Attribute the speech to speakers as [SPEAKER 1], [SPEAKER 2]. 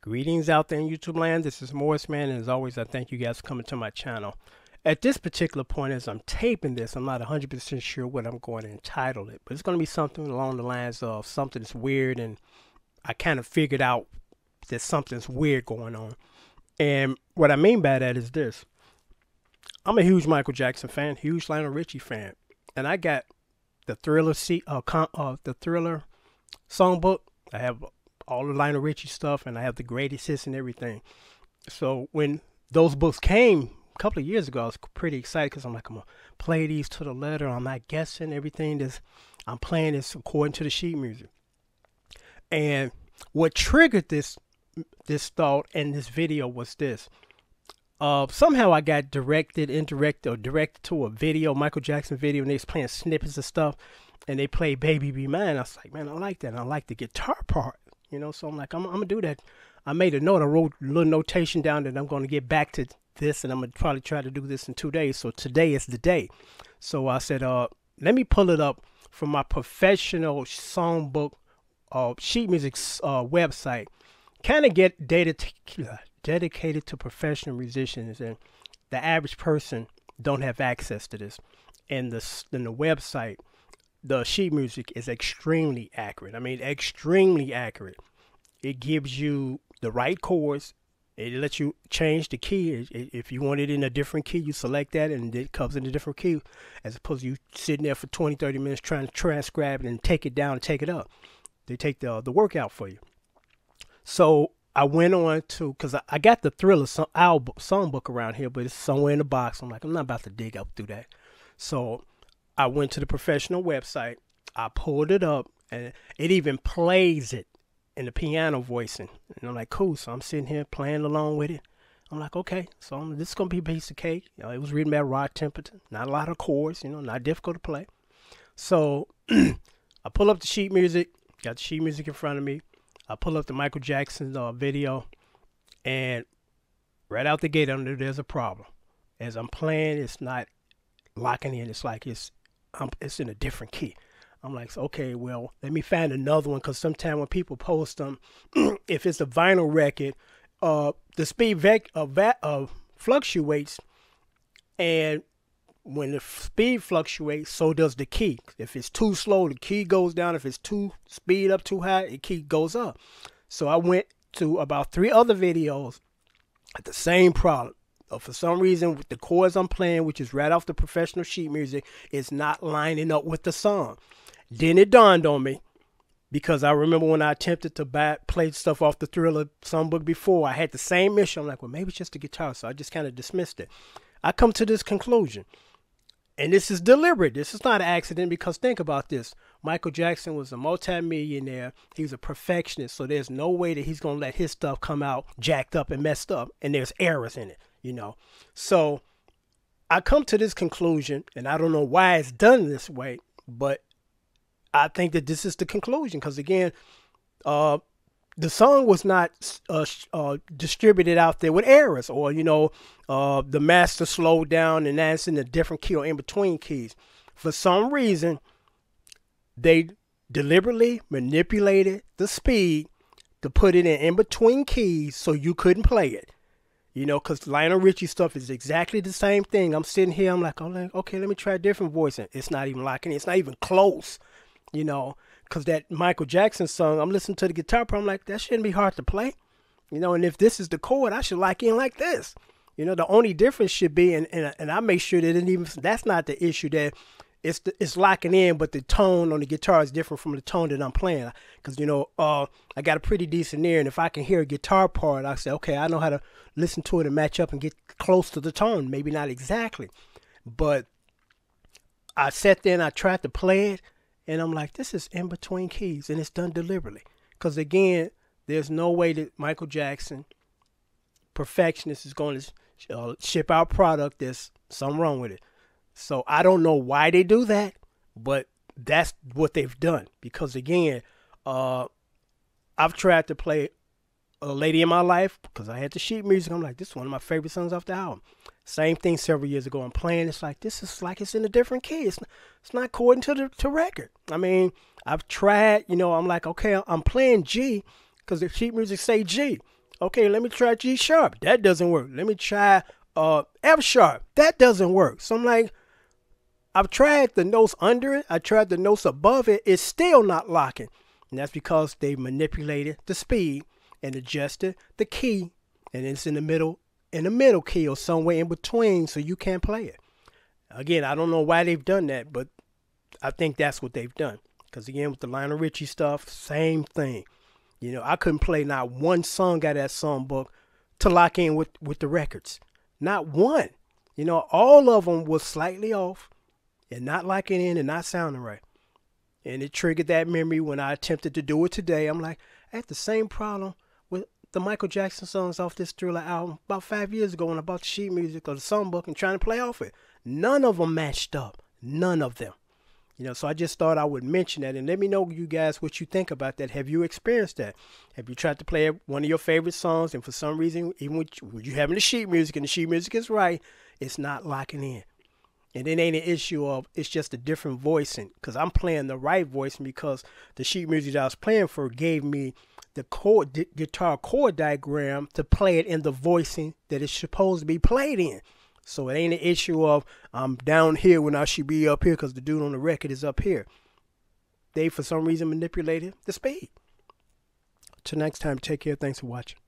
[SPEAKER 1] Greetings out there in YouTube land. This is Morris Man, and as always, I thank you guys for coming to my channel. At this particular point, as I'm taping this, I'm not 100% sure what I'm going to entitle it, but it's going to be something along the lines of something that's weird, and I kind of figured out that something's weird going on. And what I mean by that is this. I'm a huge Michael Jackson fan, huge Lionel Richie fan, and I got the Thriller songbook. I have all the Lionel Richie stuff, and I have the greatest hits and everything. So when those books came a couple of years ago, I was pretty excited because I'm like, I'm gonna play these to the letter. I'm not guessing everything. I'm playing this according to the sheet music. And what triggered this thought and this video was this. Somehow I got directed to a video, Michael Jackson video, and they was playing snippets of stuff, and they played Baby Be Mine. I was like, man, I like that. And I like the guitar part, you know. So I'm like, I'm gonna do that. I made a note. I wrote a little notation down that I'm gonna get back to this, and I'm gonna probably try to do this in 2 days. So today is the day. So I said, let me pull it up from my professional songbook, sheet music website. Kind of get dedicated to professional musicians, and the average person don't have access to this. And the website, the sheet music is extremely accurate. I mean, extremely accurate. It gives you the right chords. It lets you change the key. If you want it in a different key, you select that, and it comes in a different key, as opposed to you sitting there for 20-30 minutes trying to transcribe it and take it down and take it up. They take the work out for you. So I went on to, because I got the Thriller songbook around here, but it's somewhere in the box. I'm like, I'm not about to dig up through that. So I went to the professional website. I pulled it up, and it even plays it in the piano voicing. And I'm like, cool. So I'm sitting here playing along with it. I'm like, okay, so this is going to be a piece of cake. You know, it was written by Rod Temperton. Not a lot of chords, you know, not difficult to play. So I pull up the sheet music, got the sheet music in front of me. I pull up the Michael Jackson video, and right out the gate, I knew there's a problem. As I'm playing, it's not locking in. It's like it's in a different key. I'm like, okay, well, let me find another one, because sometimes when people post them, if it's a vinyl record, the speed fluctuates, and when the speed fluctuates, so does the key. If it's too slow, the key goes down. If it's too speed up too high, the key goes up. So I went to about 3 other videos at the same problem. For some reason, with the chords I'm playing, which is right off the professional sheet music, it's not lining up with the song. Then it dawned on me, because I remember when I attempted to play stuff off the Thriller songbook before, I had the same issue. I'm like, well, maybe it's just the guitar. So I just kind of dismissed it. I come to this conclusion. And this is deliberate. This is not an accident, because think about this. Michael Jackson was a multi-millionaire. He was a perfectionist. So there's no way that he's going to let his stuff come out jacked up and messed up. And there's errors in it, you know. So I come to this conclusion, and I don't know why it's done this way, but I think that this is the conclusion. Because again, the song was not distributed out there with errors, or, you know, the master slowed down and that's in a different key or in between keys. For some reason, they deliberately manipulated the speed to put it in between keys so you couldn't play it. You know, because Lionel Richie stuff is exactly the same thing. I'm sitting here, I'm like, oh, okay, let me try a different voice. It's not even locking in. It's not even close, you know. Because that Michael Jackson song, I'm listening to the guitar part, I'm like, that shouldn't be hard to play. You know, and if this is the chord, I should lock in like this. You know, the only difference should be, and I make sure that that's not the issue, that it's locking in, but the tone on the guitar is different from the tone that I'm playing. Because, you know, I got a pretty decent ear, and if I can hear a guitar part, I say, okay, I know how to listen to it and match up and get close to the tone. Maybe not exactly. But I sat there and I tried to play it, and I'm like, this is in between keys, and it's done deliberately. Because, again, there's no way that Michael Jackson, perfectionist, is going to ship out product there's something wrong with it. So I don't know why they do that, but that's what they've done. Because, again, I've tried to play A Lady in My Life, because I had the sheet music. I'm like, this is one of my favorite songs off the album. Same thing several years ago. I'm playing. It's like, this is like it's in a different key. It's not according to record. I mean, I've tried, you know, I'm like, okay, I'm playing G because the sheet music say G. Okay, let me try G sharp. That doesn't work. Let me try F sharp. That doesn't work. So I'm like, I've tried the notes under it. I tried the notes above it. It's still not locking. And that's because they manipulated the speed and adjusted the key. And it's in the middle key or somewhere in between, so you can't play it. Again, I don't know why they've done that, but I think that's what they've done. Because again, with the Lionel Richie stuff, same thing. You know, I couldn't play not one song out of that songbook to lock in with the records. Not one. You know, all of them was slightly off and not locking in and not sounding right. And it triggered that memory when I attempted to do it today. I'm like, I had the same problem with the Michael Jackson songs off this Thriller album about 5 years ago when I bought the sheet music or the songbook and trying to play off it. None of them matched up. None of them. You know, so I just thought I would mention that and let me know, you guys, what you think about that. Have you experienced that? Have you tried to play one of your favorite songs and for some reason, even with you having the sheet music and the sheet music is right, it's not locking in? And it ain't an issue of it's just a different voicing because I'm playing the right voicing because the sheet music that I was playing for gave me the guitar chord diagram to play it in the voicing that it's supposed to be played in. So it ain't an issue of I'm down here when I should be up here because the dude on the record is up here. They, for some reason, manipulated the speed. Till next time, take care. Thanks for watching.